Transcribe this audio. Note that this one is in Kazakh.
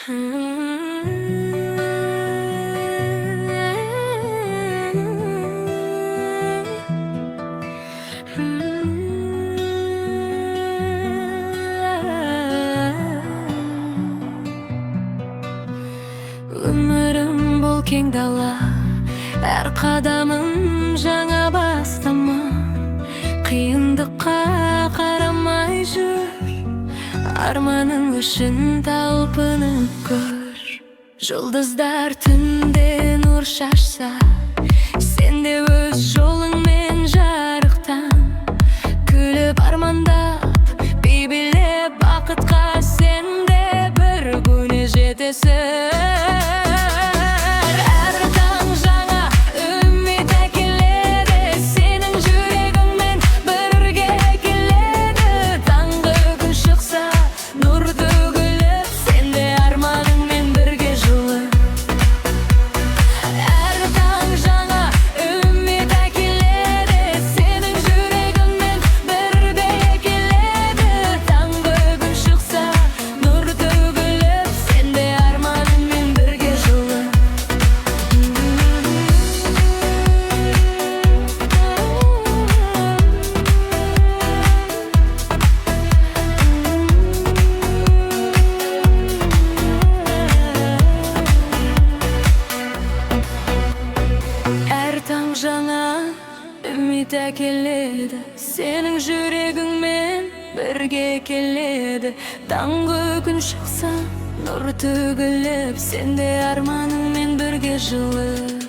Өмірім бұл кең дала, әр қадамым жаңа бастама. Қиындыққа қарамай жүр, арманың үшін талпынып көр. Жұлдыздар түнде нұр шашса, сен де өз жолыңмен жарықтан. Күліп армандап, би билеп бақытқа сен де бір күні жетесің. Жаңа үміт әкеледі, сенің жүрегіңмен бірге келеді. Таңғы күн шықса, нұр төгіліп, сен де арманыңмен бірге жылы.